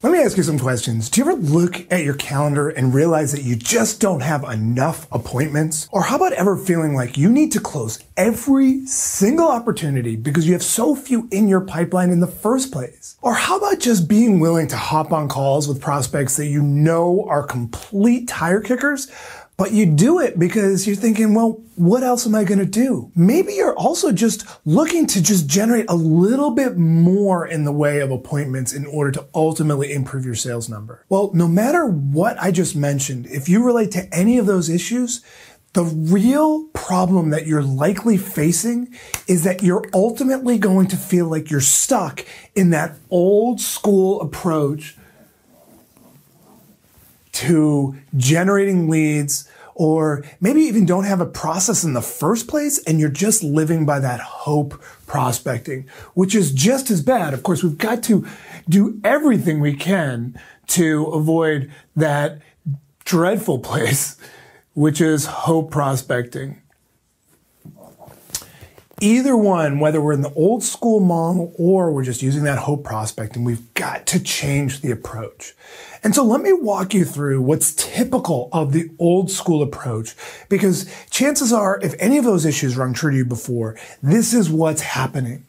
Let me ask you some questions. Do you ever look at your calendar and realize that you just don't have enough appointments? Or how about ever feeling like you need to close every single opportunity because you have so few in your pipeline in the first place? Or how about just being willing to hop on calls with prospects that you know are complete tire kickers, but you do it because you're thinking, well, what else am I going to do? Maybe you're also just looking to just generate a little bit more in the way of appointments in order to ultimately improve your sales number. Well, no matter what I just mentioned, if you relate to any of those issues, the real problem that you're likely facing is that you're ultimately going to feel like you're stuck in that old school approach to generating leads, or maybe even don't have a process in the first place and you're just living by that hope prospecting, which is just as bad. Of course, we've got to do everything we can to avoid that dreadful place, which is hope prospecting. Either one, whether we're in the old school model or we're just using that hope prospecting, we've got to change the approach. And so let me walk you through what's typical of the old school approach, because chances are, if any of those issues rung true to you before, this is what's happening.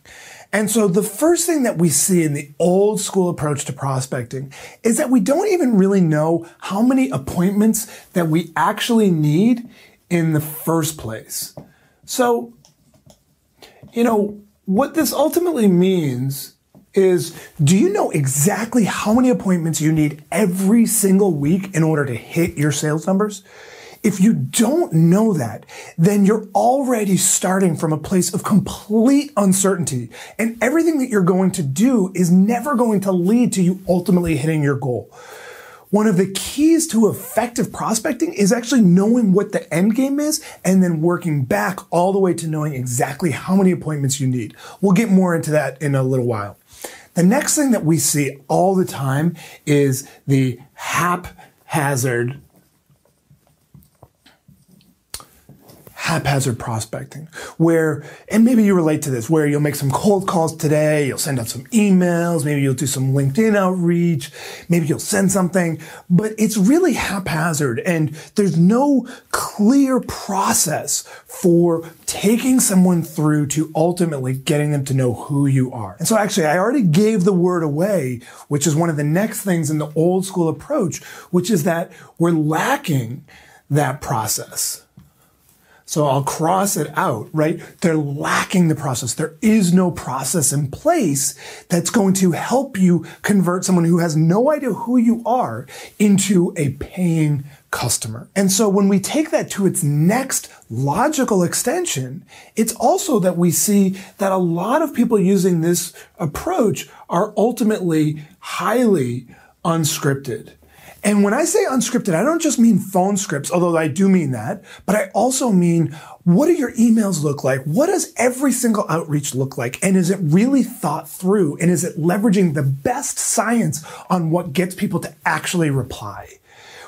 And so the first thing that we see in the old school approach to prospecting is that we don't even really know how many appointments that we actually need in the first place. So, what this ultimately means is, do you know exactly how many appointments you need every single week in order to hit your sales numbers? If you don't know that, then you're already starting from a place of complete uncertainty, and everything that you're going to do is never going to lead to you ultimately hitting your goal. One of the keys to effective prospecting is actually knowing what the end game is and then working back all the way to knowing exactly how many appointments you need. We'll get more into that in a little while. The next thing that we see all the time is the haphazard prospecting, and maybe you relate to this, where you'll make some cold calls today, you'll send out some emails, maybe you'll do some LinkedIn outreach, maybe you'll send something, but it's really haphazard and there's no clear process for taking someone through to ultimately getting them to know who you are. And so actually, I already gave the word away, which is one of the next things in the old school approach, which is that we're lacking that process. So I'll cross it out, right? They're lacking the process. There is no process in place that's going to help you convert someone who has no idea who you are into a paying customer. And so when we take that to its next logical extension, it's also that we see that a lot of people using this approach are ultimately highly unscripted. And when I say unscripted, I don't just mean phone scripts, although I do mean that, but I also mean, what do your emails look like? What does every single outreach look like? And is it really thought through? And is it leveraging the best science on what gets people to actually reply?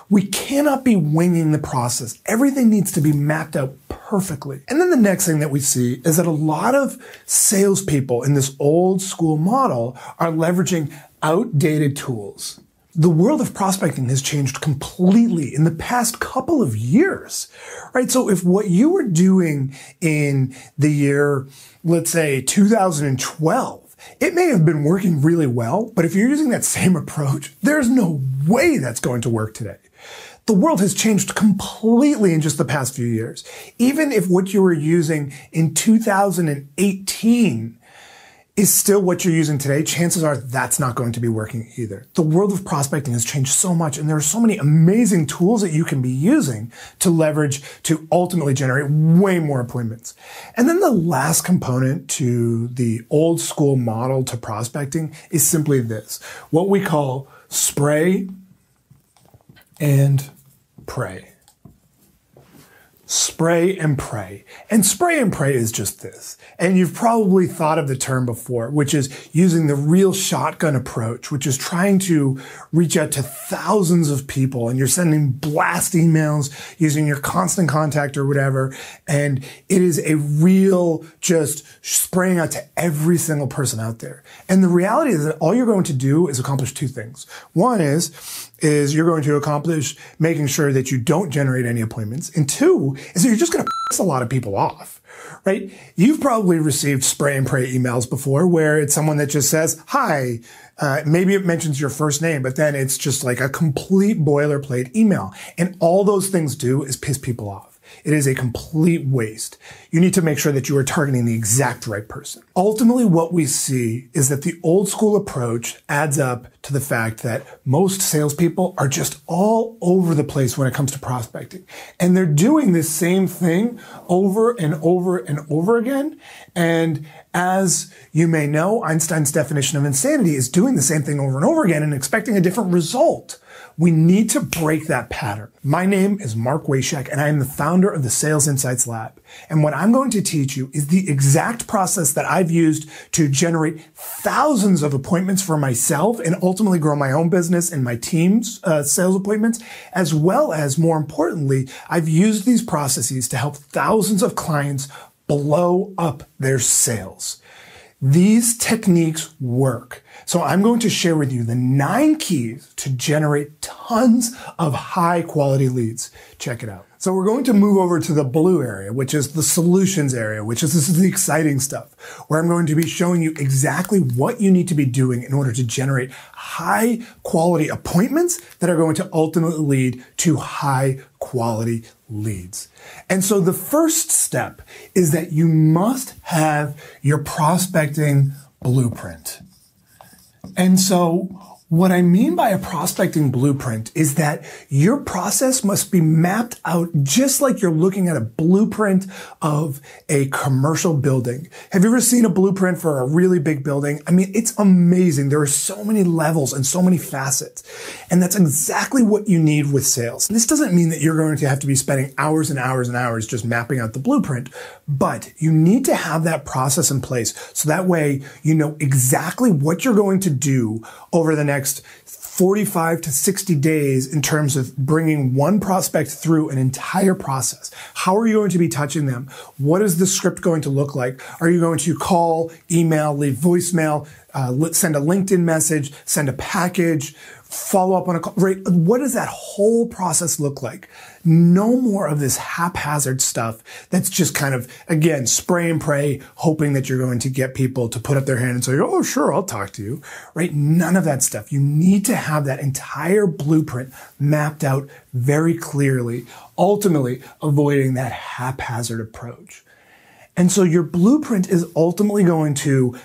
We cannot be winging the process. Everything needs to be mapped out perfectly. And then the next thing that we see is that a lot of salespeople in this old school model are leveraging outdated tools. The world of prospecting has changed completely in the past couple of years, right? So if what you were doing in the year, let's say 2012, it may have been working really well, but if you're using that same approach, there's no way that's going to work today. The world has changed completely in just the past few years. Even if what you were using in 2018 is still what you're using today, chances are that's not going to be working either. The world of prospecting has changed so much, and there are so many amazing tools that you can be using to leverage to ultimately generate way more appointments. And then the last component to the old school model to prospecting is simply this, what we call spray and pray. Spray and pray. And spray and pray is just this. And you've probably thought of the term before, which is using the real shotgun approach, which is trying to reach out to thousands of people, and you're sending blast emails using your constant contact or whatever. And it is a real just spraying out to every single person out there. And the reality is that all you're going to do is accomplish two things. One is you're going to accomplish making sure that you don't generate any appointments. And two is that you're just going to piss a lot of people off, right? You've probably received spray and pray emails before where it's someone that just says, hi, maybe it mentions your first name, but then it's just like a complete boilerplate email. And all those things do is piss people off. It is a complete waste. You need to make sure that you are targeting the exact right person. Ultimately, what we see is that the old school approach adds up to the fact that most salespeople are just all over the place when it comes to prospecting. And they're doing this same thing over and over and over again. And as you may know, Einstein's definition of insanity is doing the same thing over and over again and expecting a different result. We need to break that pattern. My name is Mark Washak, and I am the founder of the Sales Insights Lab. And what I'm going to teach you is the exact process that I've used to generate thousands of appointments for myself and ultimately grow my own business and my team's sales appointments, as well as, more importantly, I've used these processes to help thousands of clients blow up their sales. These techniques work. So I'm going to share with you the 9 keys to generate tons of high quality leads. Check it out. So we're going to move over to the blue area, which is the solutions area, this is the exciting stuff, where I'm going to be showing you exactly what you need to be doing in order to generate high quality appointments that are going to ultimately lead to high quality leads. And so the first step is that you must have your prospecting blueprint. And so what I mean by a prospecting blueprint is that your process must be mapped out just like you're looking at a blueprint of a commercial building. Have you ever seen a blueprint for a really big building? I mean, it's amazing. There are so many levels and so many facets. And that's exactly what you need with sales. This doesn't mean that you're going to have to be spending hours and hours and hours just mapping out the blueprint, but you need to have that process in place so that way you know exactly what you're going to do over the next 45 to 60 days in terms of bringing one prospect through an entire process. How are you going to be touching them? What is the script going to look like? Are you going to call, email, leave voicemail, send a LinkedIn message, send a package, follow up on a call, right? What does that whole process look like? No more of this haphazard stuff that's just kind of, again, spray and pray, hoping that you're going to get people to put up their hand and say, oh, sure, I'll talk to you, right? None of that stuff. You need to have that entire blueprint mapped out very clearly, ultimately avoiding that haphazard approach. And so your blueprint is ultimately going to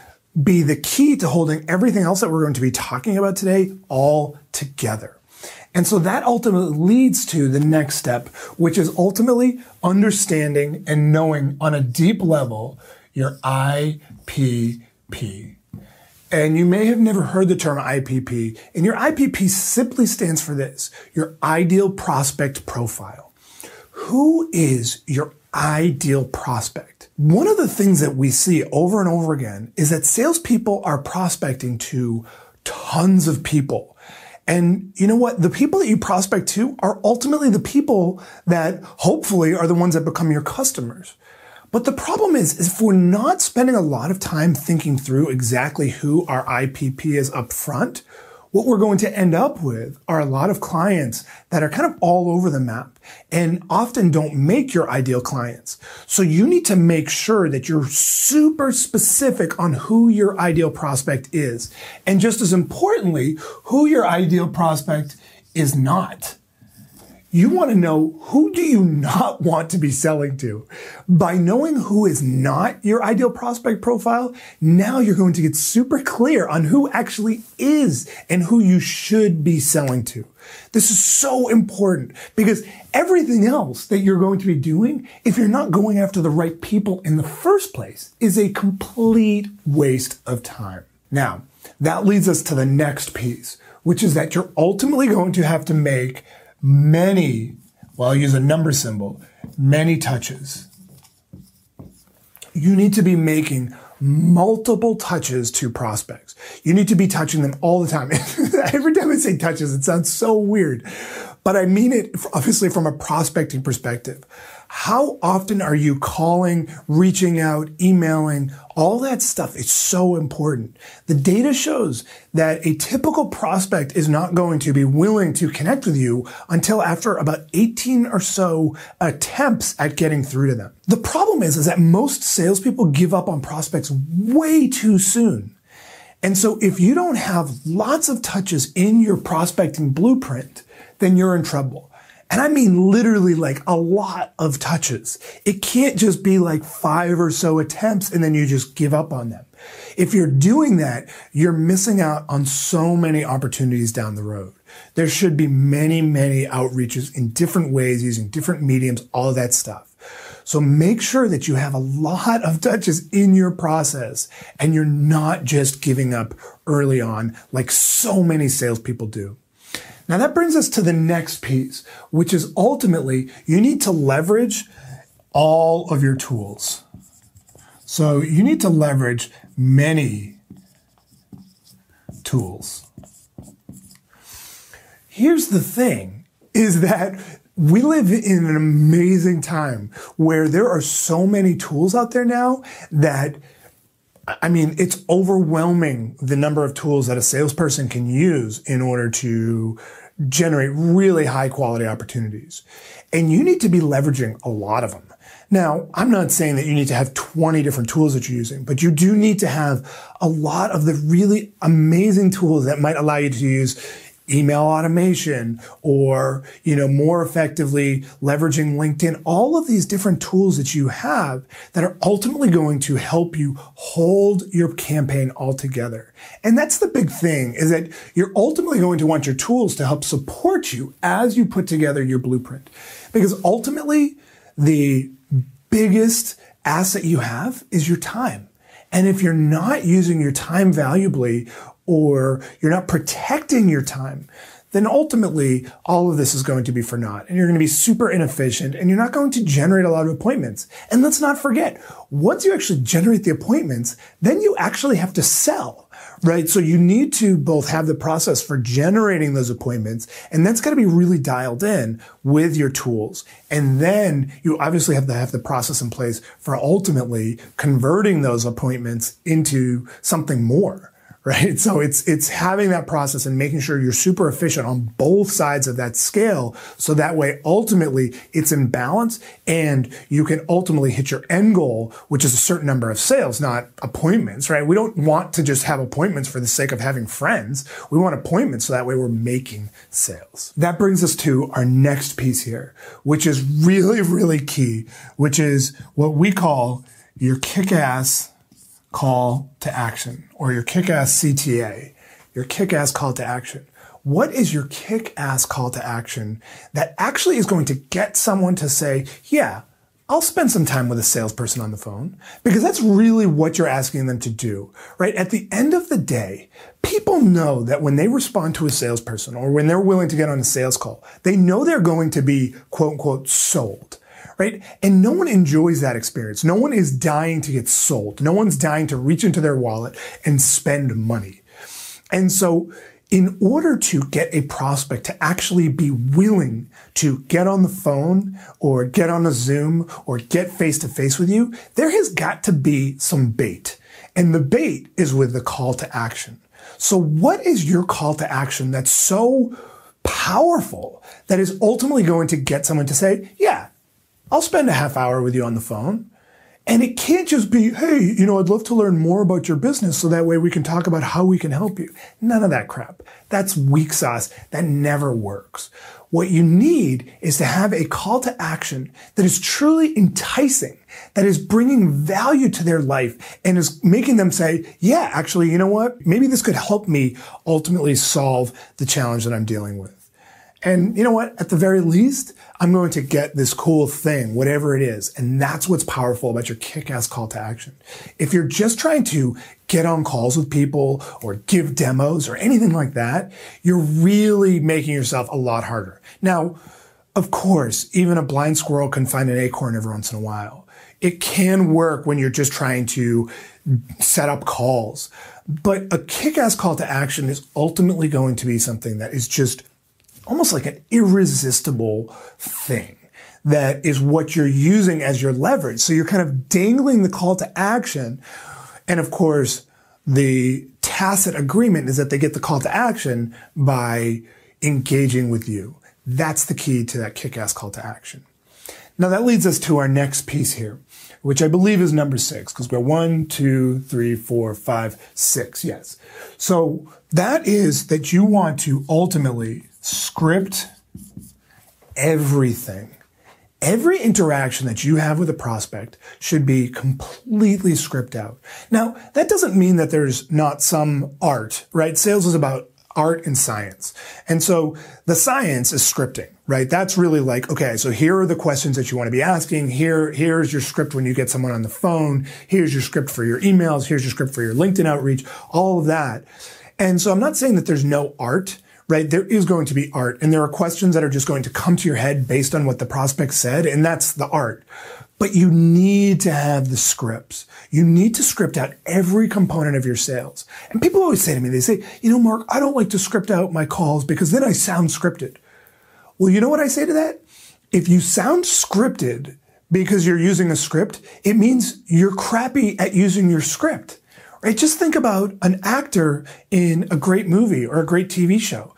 be the key to holding everything else that we're going to be talking about today all together. And so that ultimately leads to the next step, which is ultimately understanding and knowing on a deep level your IPP. And you may have never heard the term IPP, and your IPP simply stands for this, your ideal prospect profile. Who is your ideal prospect? One of the things that we see over and over again is that salespeople are prospecting to tons of people. And you know what? The people that you prospect to are ultimately the people that hopefully are the ones that become your customers. But the problem is if we're not spending a lot of time thinking through exactly who our IPP is up front, what we're going to end up with are a lot of clients that are kind of all over the map and often don't make your ideal clients. So you need to make sure that you're super specific on who your ideal prospect is. And just as importantly, who your ideal prospect is not. You want to know who do you not want to be selling to. By knowing who is not your ideal prospect profile, now you're going to get super clear on who actually is and who you should be selling to. This is so important because everything else that you're going to be doing, if you're not going after the right people in the first place, is a complete waste of time. Now, that leads us to the next piece, which is that you're ultimately going to have to make many, well, I'll use a number symbol, many touches. You need to be making multiple touches to prospects. You need to be touching them all the time. Every time I say touches, it sounds so weird, but I mean it obviously from a prospecting perspective. How often are you calling, reaching out, emailing? All that stuff is so important. The data shows that a typical prospect is not going to be willing to connect with you until after about 18 or so attempts at getting through to them. The problem is that most salespeople give up on prospects way too soon. And so if you don't have lots of touches in your prospecting blueprint, then you're in trouble. And I mean literally like a lot of touches. It can't just be like 5 or so attempts and then you just give up on them. If you're doing that, you're missing out on so many opportunities down the road. There should be many, many outreaches in different ways, using different mediums, all of that stuff. So make sure that you have a lot of touches in your process and you're not just giving up early on like so many salespeople do. Now that brings us to the next piece, which is ultimately you need to leverage all of your tools. So you need to leverage many tools. Here's the thing, is that we live in an amazing time where there are so many tools out there now that I mean, it's overwhelming the number of tools that a salesperson can use in order to generate really high quality opportunities. And you need to be leveraging a lot of them. Now, I'm not saying that you need to have 20 different tools that you're using, but you do need to have a lot of the really amazing tools that might allow you to use email automation or, more effectively leveraging LinkedIn, all of these different tools that you have that are ultimately going to help you hold your campaign all together. And that's the big thing, is that you're ultimately going to want your tools to help support you as you put together your blueprint. Because ultimately, the biggest asset you have is your time. And if you're not using your time valuably, or you're not protecting your time, then ultimately all of this is going to be for naught. And you're going to be super inefficient and you're not going to generate a lot of appointments. And let's not forget, once you actually generate the appointments, then you actually have to sell, right? So you need to both have the process for generating those appointments, and that's got to be really dialed in with your tools. And then you obviously have to have the process in place for ultimately converting those appointments into something more. Right? So it's having that process and making sure you're super efficient on both sides of that scale. So that way, ultimately, it's in balance and you can ultimately hit your end goal, which is a certain number of sales, not appointments, right? We don't want to just have appointments for the sake of having friends. We want appointments so that way we're making sales. That brings us to our next piece here, which is really, really key, which is what we call your kick-ass call to action, or your kick-ass CTA, your kick-ass call to action. What is your kick-ass call to action that actually is going to get someone to say, yeah, I'll spend some time with a salesperson on the phone? Because that's really what you're asking them to do, right? At the end of the day, people know that when they respond to a salesperson or when they're willing to get on a sales call, they know they're going to be quote unquote sold. Right? And no one enjoys that experience. No one is dying to get sold. No one's dying to reach into their wallet and spend money. And so in order to get a prospect to actually be willing to get on the phone or get on a Zoom or get face to face with you, there has got to be some bait. And the bait is with the call to action. So what is your call to action that's so powerful that is ultimately going to get someone to say, yeah, I'll spend a half hour with you on the phone. And it can't just be, hey, I'd love to learn more about your business so that way we can talk about how we can help you. None of that crap. That's weak sauce. That never works. What you need is to have a call to action that is truly enticing, that is bringing value to their life and is making them say, yeah, actually, you know what? Maybe this could help me ultimately solve the challenge that I'm dealing with. And you know what? At the very least, I'm going to get this cool thing, whatever it is. And that's what's powerful about your kick-ass call to action. If you're just trying to get on calls with people or give demos or anything like that, you're really making yourself a lot harder. Now, Of course, even a blind squirrel can find an acorn every once in a while. It can work when you're just trying to set up calls. But a kick-ass call to action is ultimately going to be something that is just almost like an irresistible thing. That is what you're using as your leverage. So you're kind of dangling the call to action. And of course, the tacit agreement is that they get the call to action by engaging with you. That's the key to that kick-ass call to action. Now that leads us to our next piece here, which I believe is number 6, because we're 1, 2, 3, 4, 5, 6. Yes. So that is that you want to ultimately script everything. Every interaction that you have with a prospect should be completely scripted out. Now, that doesn't mean that there's not some art, right? Sales is about art and science. And so the science is scripting, right? That's really like, okay, so here are the questions that you want to be asking. Here's your script when you get someone on the phone. Here's your script for your emails. Here's your script for your LinkedIn outreach, all of that. And so I'm not saying that there's no art, right? There is going to be art, and there are questions that are just going to come to your head based on what the prospect said, and that's the art. But you need to have the scripts. You need to script out every component of your sales. And people always say to me, they say, Mark, I don't like to script out my calls because then I sound scripted. Well, you know what I say to that? If you sound scripted because you're using a script, it means you're crappy at using your script. Right? Just think about an actor in a great movie or a great TV show.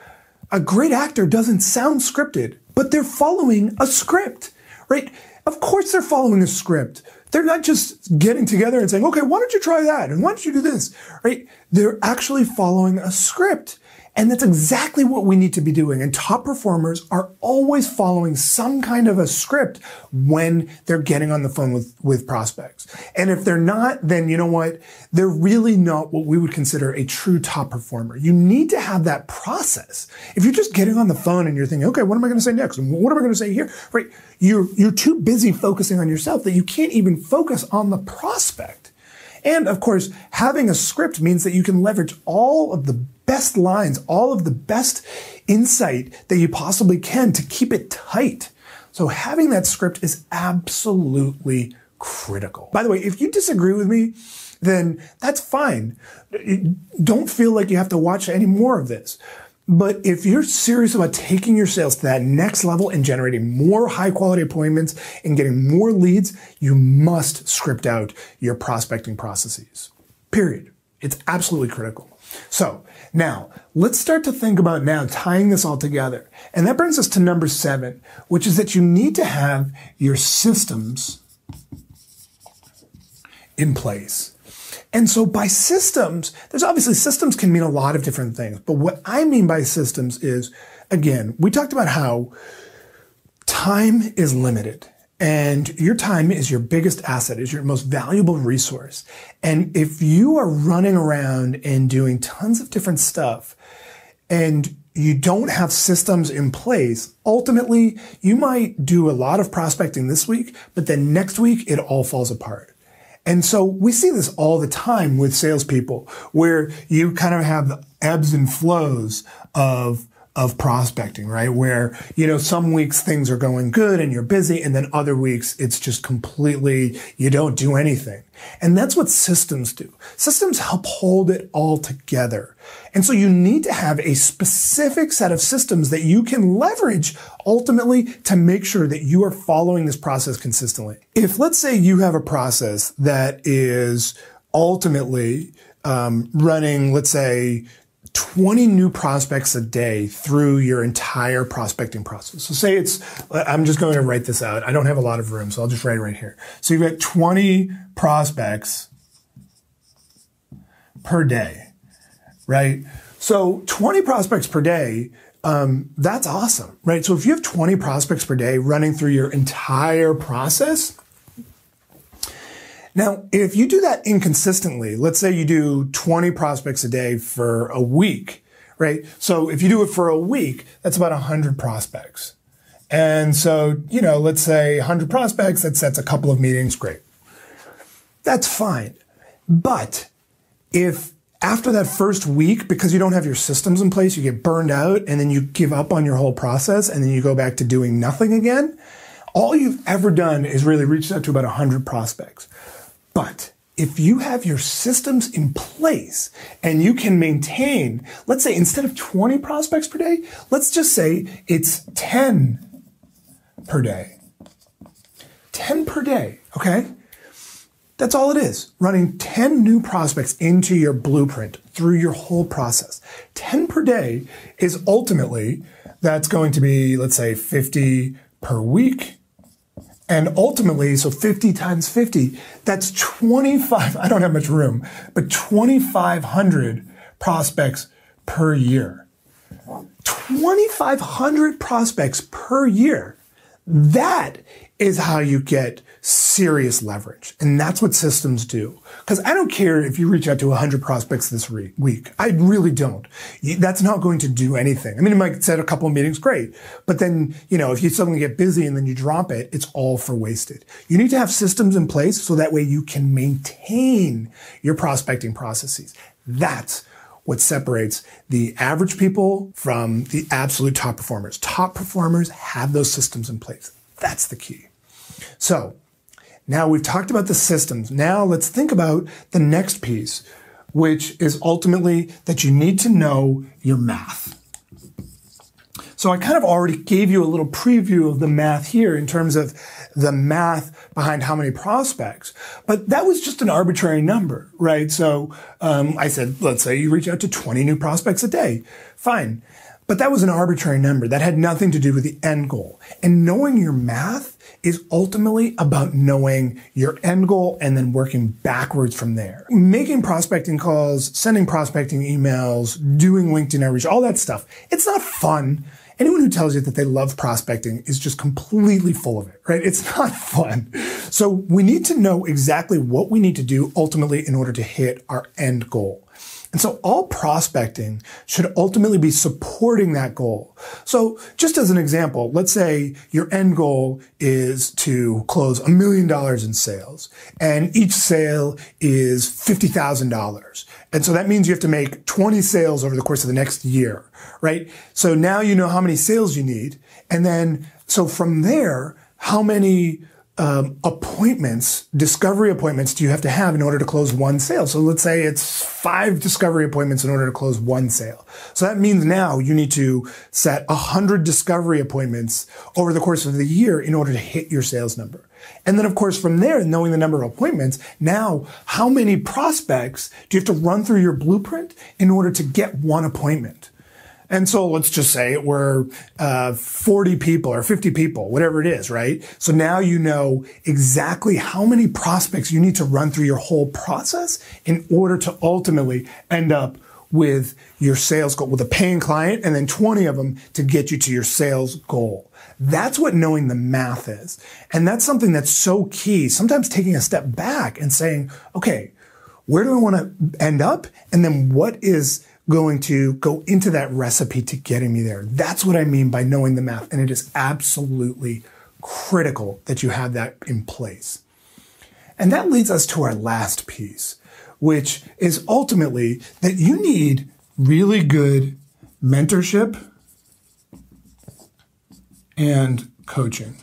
A great actor doesn't sound scripted, but they're following a script, right? Of course they're following a script. They're not just getting together and saying, okay, why don't you try that? And why don't you do this, right? They're actually following a script. And that's exactly what we need to be doing. And top performers are always following some kind of a script when they're getting on the phone with prospects. And if they're not, then you know what? They're really not what we would consider a true top performer. You need to have that process. If you're just getting on the phone and you're thinking, okay, what am I going to say next? And what am I going to say here? Right? You're too busy focusing on yourself that you can't even focus on the prospect. And of course, having a script means that you can leverage all of the best lines, all of the best insight that you possibly can to keep it tight. So having that script is absolutely critical. By the way, if you disagree with me, then that's fine. Don't feel like you have to watch any more of this. But if you're serious about taking your sales to that next level and generating more high quality appointments and getting more leads, you must script out your prospecting processes. Period. It's absolutely critical. So now let's start to think about now tying this all together. And that brings us to number 7, which is that you need to have your systems in place. And so by systems, there's obviously systems can mean a lot of different things. But what I mean by systems is, again, we talked about how time is limited. And your time is your biggest asset, is your most valuable resource. And if you are running around and doing tons of different stuff and you don't have systems in place, ultimately, you might do a lot of prospecting this week, but then next week, it all falls apart. And so we see this all the time with salespeople, where you kind of have the ebbs and flows of prospecting, right? Where, some weeks things are going good and you're busy, and then other weeks it's just completely, you don't do anything. And that's what systems do. Systems help hold it all together. And so you need to have a specific set of systems that you can leverage ultimately to make sure that you are following this process consistently. If, let's say, you have a process that is ultimately running, let's say, 20 new prospects a day through your entire prospecting process. So say I'm just going to write this out. I don't have a lot of room, so I'll just write it right here. So you've got 20 prospects per day, right? So 20 prospects per day, that's awesome, right? So if you have 20 prospects per day running through your entire process, now, if you do that inconsistently, let's say you do 20 prospects a day for a week, right? So if you do it for a week, that's about 100 prospects. And so, let's say 100 prospects, that's a couple of meetings, great. That's fine. But if after that first week, because you don't have your systems in place, you get burned out and then you give up on your whole process and then you go back to doing nothing again. All you've ever done is really reached out to about 100 prospects. But if you have your systems in place and you can maintain, let's say instead of 20 prospects per day, let's just say it's 10 per day. 10 per day, okay? That's all it is. Running 10 new prospects into your blueprint through your whole process. 10 per day is ultimately, that's going to be, let's say 50 per week. And ultimately, so 50 times 50, that's 25, I don't have much room, but 2,500 prospects per year. 2,500 prospects per year. That is how you get serious leverage. And that's what systems do. Because I don't care if you reach out to 100 prospects this week. I really don't. That's not going to do anything. I mean, it might set a couple of meetings, great. But then, if you suddenly get busy and then you drop it, it's all for wasted. You need to have systems in place so that way you can maintain your prospecting processes. That's what separates the average people from the absolute top performers. Top performers have those systems in place. That's the key. So now we've talked about the systems. Now let's think about the next piece, which is ultimately that you need to know your math. So I kind of already gave you a little preview of the math here in terms of the math behind how many prospects, but that was just an arbitrary number, right? So I said, let's say you reach out to 20 new prospects a day. Fine. But that was an arbitrary number. That had nothing to do with the end goal. And knowing your math is ultimately about knowing your end goal and then working backwards from there. Making prospecting calls, sending prospecting emails, doing LinkedIn outreach, all that stuff. It's not fun. Anyone who tells you that they love prospecting is just completely full of it, right? It's not fun. So we need to know exactly what we need to do ultimately in order to hit our end goal. And so all prospecting should ultimately be supporting that goal. So just as an example, let's say your end goal is to close $1 million in sales and each sale is $50,000. And so that means you have to make 20 sales over the course of the next year, right? So now you know how many sales you need. And then, so from there, how many discovery appointments do you have to have in order to close one sale? So let's say it's 5 discovery appointments in order to close one sale. So that means now you need to set 100 discovery appointments over the course of the year in order to hit your sales number. And then of course from there, knowing the number of appointments, now how many prospects do you have to run through your blueprint in order to get one appointment? And so let's just say we're 40 people or 50 people, whatever it is, right? So now you know exactly how many prospects you need to run through your whole process in order to ultimately end up with your sales goal, with a paying client, and then 20 of them to get you to your sales goal. That's what knowing the math is. And that's something that's so key. Sometimes taking a step back and saying, okay, where do I want to end up? And then what is going to go into that recipe to getting me there? That's what I mean by knowing the math. And it is absolutely critical that you have that in place. And that leads us to our last piece, which is ultimately that you need really good mentorship and coaching.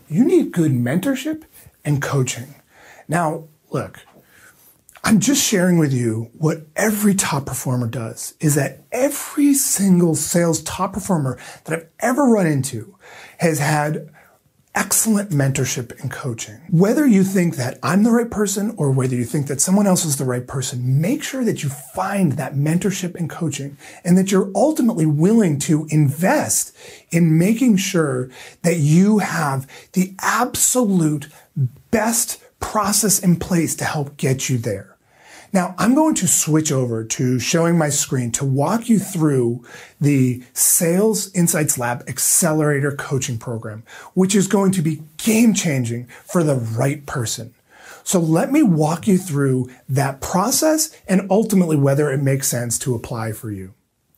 You need good mentorship and coaching. Now, look, I'm just sharing with you what every top performer does, is that every single sales top performer that I've ever run into has had excellent mentorship and coaching. Whether you think that I'm the right person or whether you think that someone else is the right person, make sure that you find that mentorship and coaching and that you're ultimately willing to invest in making sure that you have the absolute best process in place to help get you there. Now, I'm going to switch over to showing my screen to walk you through the Sales Insights Lab Accelerator Coaching Program, which is going to be game-changing for the right person. So let me walk you through that process and ultimately whether it makes sense to apply for you.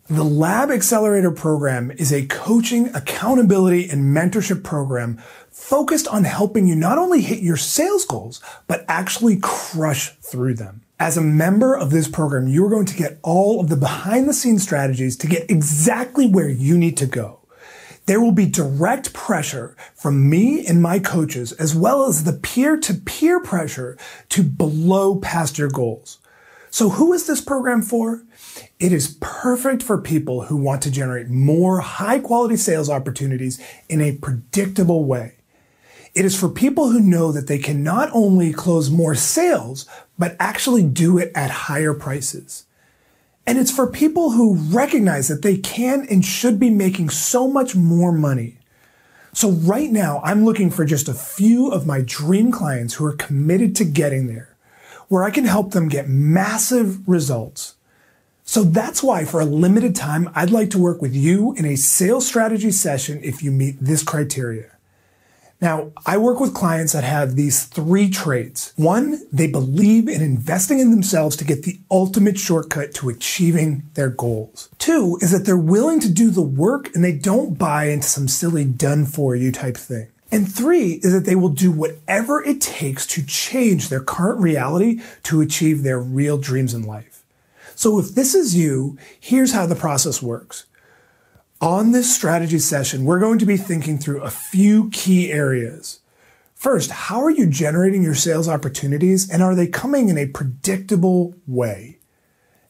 The Lab Accelerator Program is a coaching, accountability, and mentorship program focused on helping you not only hit your sales goals, but actually crush through them. As a member of this program, you're going to get all of the behind-the-scenes strategies to get exactly where you need to go. There will be direct pressure from me and my coaches, as well as the peer-to-peer pressure to blow past your goals. So who is this program for? It is perfect for people who want to generate more high-quality sales opportunities in a predictable way. It is for people who know that they can not only close more sales, but actually do it at higher prices. And it's for people who recognize that they can and should be making so much more money. So right now, I'm looking for just a few of my dream clients who are committed to getting there, where I can help them get massive results. So that's why for a limited time, I'd like to work with you in a sales strategy session if you meet this criteria. Now, I work with clients that have these 3 traits. 1, they believe in investing in themselves to get the ultimate shortcut to achieving their goals. 2 is that they're willing to do the work and they don't buy into some silly done-for-you type thing. And 3 is that they will do whatever it takes to change their current reality to achieve their real dreams in life. So if this is you, here's how the process works. On this strategy session, we're going to be thinking through a few key areas. First, how are you generating your sales opportunities, and are they coming in a predictable way?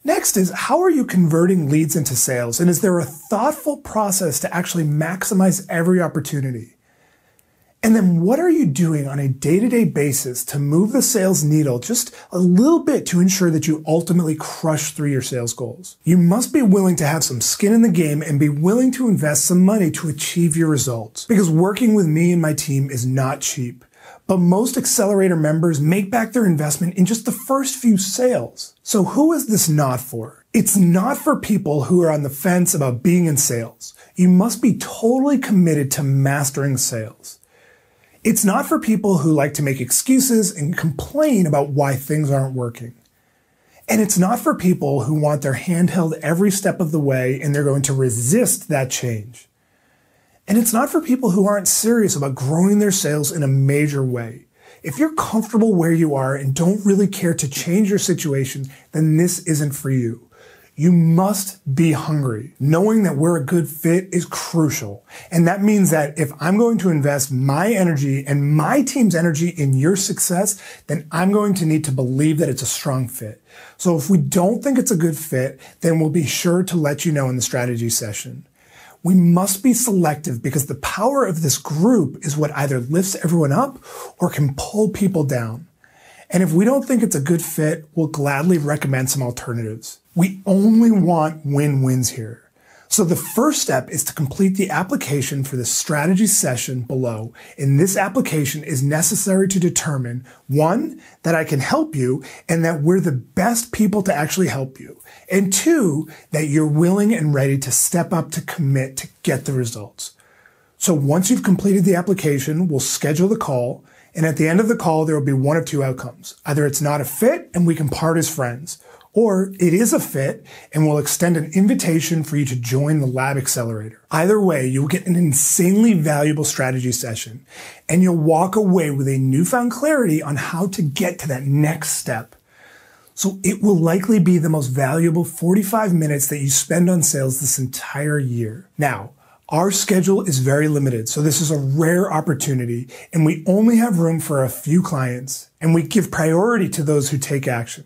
Next is, how are you converting leads into sales, and is there a thoughtful process to actually maximize every opportunity? And then what are you doing on a day-to-day basis to move the sales needle just a little bit to ensure that you ultimately crush through your sales goals? You must be willing to have some skin in the game and be willing to invest some money to achieve your results. Because working with me and my team is not cheap. But most accelerator members make back their investment in just the first few sales. So who is this not for? It's not for people who are on the fence about being in sales. You must be totally committed to mastering sales. It's not for people who like to make excuses and complain about why things aren't working. And it's not for people who want their hand held every step of the way and they're going to resist that change. And it's not for people who aren't serious about growing their sales in a major way. If you're comfortable where you are and don't really care to change your situation, then this isn't for you. You must be hungry. Knowing that we're a good fit is crucial. And that means that if I'm going to invest my energy and my team's energy in your success, then I'm going to need to believe that it's a strong fit. So if we don't think it's a good fit, then we'll be sure to let you know in the strategy session. We must be selective because the power of this group is what either lifts everyone up or can pull people down. And if we don't think it's a good fit, we'll gladly recommend some alternatives. We only want win-wins here. So the first step is to complete the application for the strategy session below. And this application is necessary to determine, 1, that I can help you and that we're the best people to actually help you. And 2, that you're willing and ready to step up to commit to get the results. So once you've completed the application, we'll schedule the call. And at the end of the call, there will be one of 2 outcomes. Either it's not a fit and we can part as friends, or it is a fit and we'll extend an invitation for you to join the Lab Accelerator. Either way, you'll get an insanely valuable strategy session and you'll walk away with a newfound clarity on how to get to that next step. So it will likely be the most valuable 45 minutes that you spend on sales this entire year. Now, our schedule is very limited, so this is a rare opportunity, and we only have room for a few clients, and we give priority to those who take action.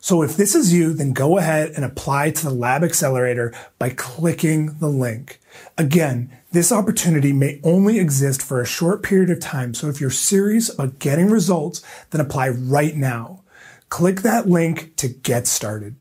So if this is you, then go ahead and apply to the Lab Accelerator by clicking the link. Again, this opportunity may only exist for a short period of time, so if you're serious about getting results, then apply right now. Click that link to get started.